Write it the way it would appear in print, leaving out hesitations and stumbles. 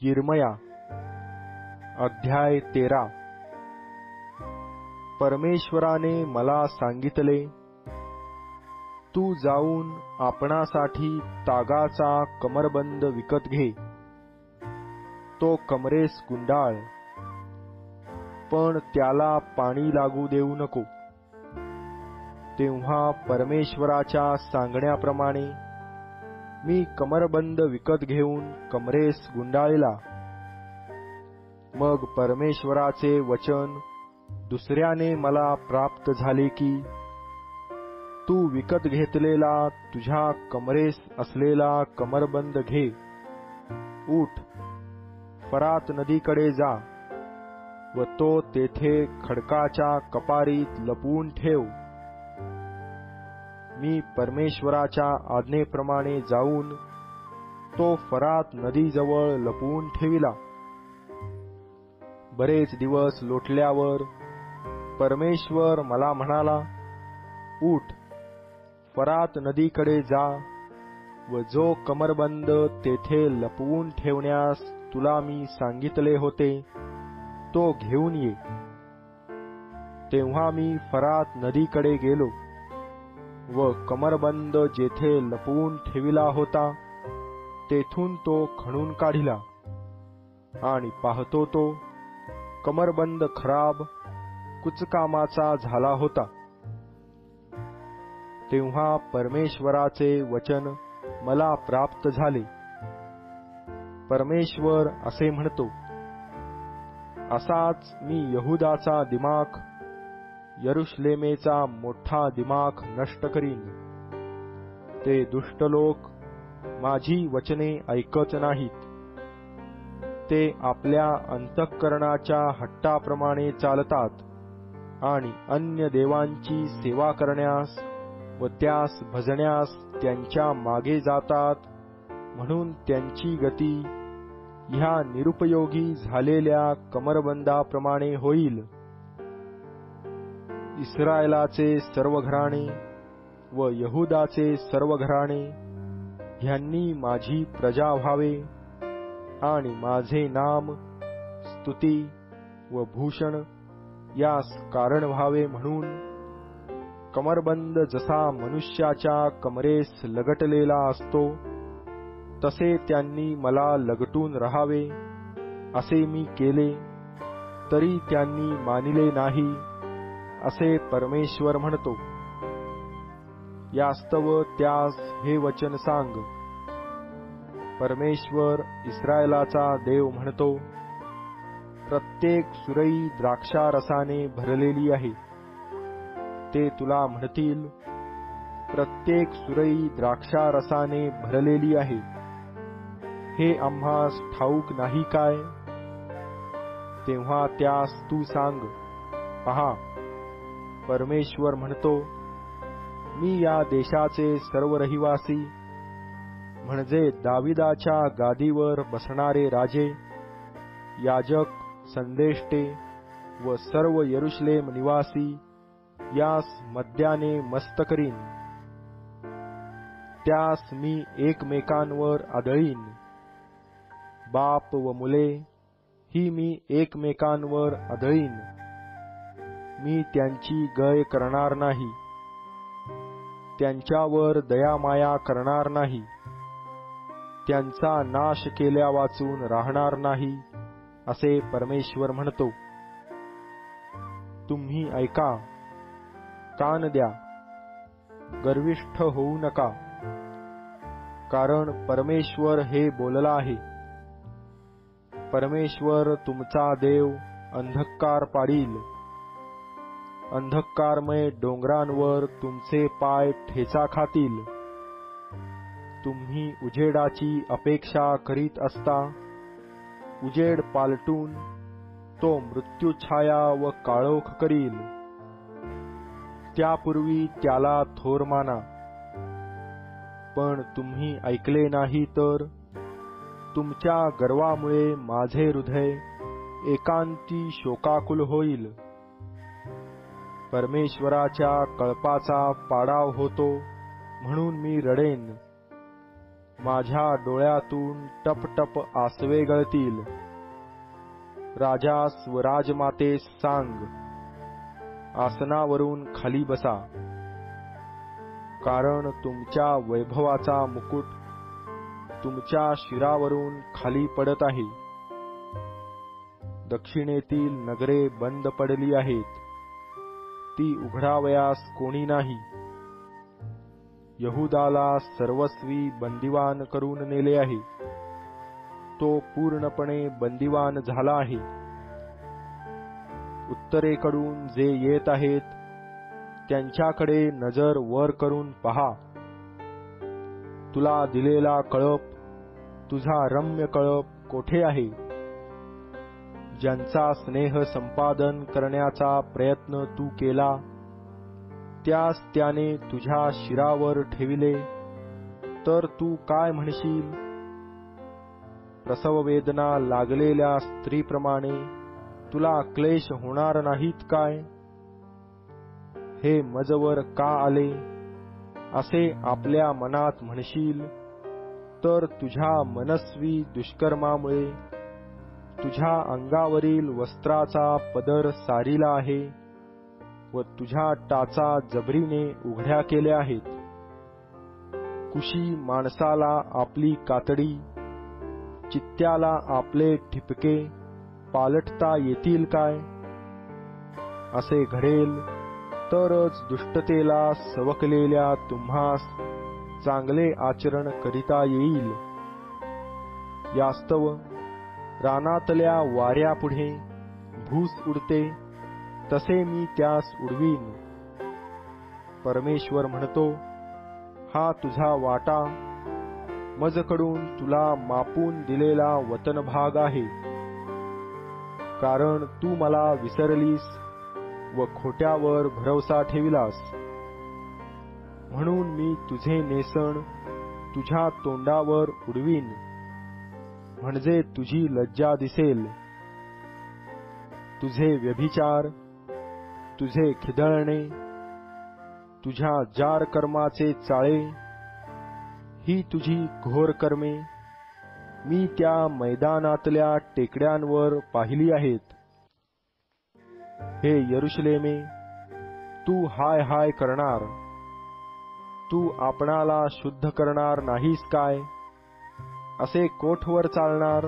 यिर्मया अध्याय 13। परमेश्वराने मला सांगितले, तू जाऊन आपणासाठी तागाचा कमरबंद विकत घे, तो कमरेस गुंडाळ, पण त्याला पाणी लागू देऊ नको। तेव्हा परमेश्वराच्या सांगण्याप्रमाणे मी कमरबंद विकत घेऊन कमरेस गुंडाळला। मग परमेश्वराचे वचन दुसऱ्याने मला प्राप्त झाले की, तू विकत घेतलेला तुझ्या कमरेस असलेला कमरबंद घे, उठ, फरात नदीकडे जा व तो तेथे खडकाच्या कपारीत लपवून ठेव। मी परमेश्वराच्या आज्ञेप्रमाणे जाऊन तो फरात नदीजवळ लपवून ठेविला। बरेच दिवस लोटल्यावर परमेश्वर मला म्हणाला, उठ, फरात नदीकडे जा व जो कमरबंद तेथे लपवून ठेवण्यास तुला मी सांगितले होते तो घेऊन ये। तेव्हा मी फरात नदीकडे गेलो व कमरबंद जेथे लपवून ठेविला होता तेथून तो खणून काढिला, आणि पाहतो तो कमरबंद खराब कुचकामाचा झाला होता। तेव्हा परमेश्वराचे वचन मला प्राप्त झाले। परमेश्वर असे म्हणतो, असाच मी यहूदाचा दिमाख, यरुशलेमेचा मोठा दिमाख नष्ट करीन। ते दुष्ट लोक माझी वचने ऐकत नाहीत, ते आपल्या अंतःकरणाच्या हट्टाप्रमाणे चालतात आणि अन्य देवांची सेवा करण्यास व त्यास भजण्यास त्यांच्या मागे जातात, म्हणून त्यांची गती ह्या निरुपयोगी झालेल्या कमरबंदाप्रमाणे होईल। इस्रायलाचे सर्व घराणे व यहूदाचे सर्व घराणे ह्यांनी माझी प्रजा व्हावे आणि माझे नाम, स्तुती व भूषण यास कारण व्हावे, म्हणून कमरबंद जसा मनुष्याच्या कमरेस लगटलेला असतो तसे त्यांनी मला लगटून राहावे असे मी केले, तरी त्यांनी मानिले नाही, असे परमेश्वर म्हणतो। यास्तव त्यास हे वचन सांग, परमेश्वर इस्रायलाचा देव म्हणतो, प्रत्येक सुरई द्राक्षारसाने भरलेली आहे। ते तुला म्हणतील, प्रत्येक सुरई द्राक्षारसाने भरलेली आहे, हे आम्हास ठाऊक नाही काय? तेव्हा त्यास तू सांग, पहा, परमेश्वर म्हणतो, मी या देशाचे सर्व रहिवासी, म्हणजे दाविदाच्या गादीवर बसणारे राजे, याजक, संदेष्टे व सर्व यरुशलेम निवासी यास मद्याने मस्त करीन। त्यास मी एकमेकांवर आदळीन, बाप व मुले ही मी एकमेकांवर आदळीन। मी त्यांची गय करणार नाही, त्यांच्यावर दयामाया करणार नाही, त्यांचा नाश केल्या वाचून राहणार नाही, असे परमेश्वर म्हणतो। तुम्ही ऐका, कान द्या, गर्विष्ठ होऊ नका, कारण परमेश्वर हे बोलला आहे। परमेश्वर तुमचा देव अंधकार पाडील, अंधकारमय डोंगरांवर तुमचे पाय ठेचा खातील। तुम्ही उजेडाची अपेक्षा करीत असता उजेड पालटून तो मृत्यूछाया व काळोख करील। त्यापूर्वी त्याला थोर माना, पण तुम्ही ऐकले नाही, तर तुमच्या गर्वामुळे माझे हृदय एकांती शोकाकुल होईल। परमेश्वराच्या कळपाचा पाडाव होतो म्हणून मी रडेन, माझ्या डोळ्यातून टप टप आसवे गळतील. राजास व राजमातेस सांग, आसनावरून खाली बसा, कारण तुमच्या वैभवाचा मुकुट तुमच्या शिरावरून खाली पडत आहे. दक्षिणेतील नगरे बंद पडली आहेत, ती उघडावयास कोणी नाही. यहुदाला सर्वस्वी बंदिवान करून नेले आहे, तो पूर्णपणे बंदिवान झाला आहे. उत्तरेकडून जे येत आहेत त्यांच्याकडे नजर वर करून पहा. तुला दिलेला कळप, तुझा रम्य कळप कोठे आहे? ज्यांचा स्नेह संपादन करण्याचा प्रयत्न तू केला, त्यास त्याने तुझ्या शिरावर ठेविले, तर तू काय म्हणशील? प्रसववेदना लागलेल्या स्त्रीप्रमाणे तुला क्लेश होणार नाहीत काय? हे मजवर का आले असे आपल्या मनात म्हणशील, तर तुझ्या मनस्वी दुष्कर्मामुळे तुझ्या अंगावरील वस्त्राचा पदर सारीला आहे व तुझ्या टाचा जबरीने उघड्या केल्या आहेत. कुशी माणसाला आपली कातडी, चित्त्याला आपले ठिपके पालटता येतील काय? असे घडेल तरच दुष्टतेला सवकलेल्या तुम्हास चांगले आचरण करिता येईल. यास्तव रानातल्या वाऱ्यापुढे भूस उडते, तसे मी त्यास उडवीन. परमेश्वर म्हणतो, हा तुझा वाटा, मजकडून तुला मापून दिलेला वतनभाग आहे. कारण तू मला विसरलीस व खोट्यावर भरवसा ठेविलास, म्हणून मी तुझे नेसण तुझ्या तोंडावर उडवीन, म्हणजे तुझी लज्जा दिसेल. तुझे व्यभिचार, तुझे खिदळणे, तुझ्या जार कर्माचे चाळे, ही तुझी घोर कर्मे मी त्या मैदानातल्या टेकड्यांवर पाहिली आहेत. हे यरुशलेमे, तू हाय हाय करणार, तू आपणाला शुद्ध करणार नाहीस काय? असे कोठवर चालणार?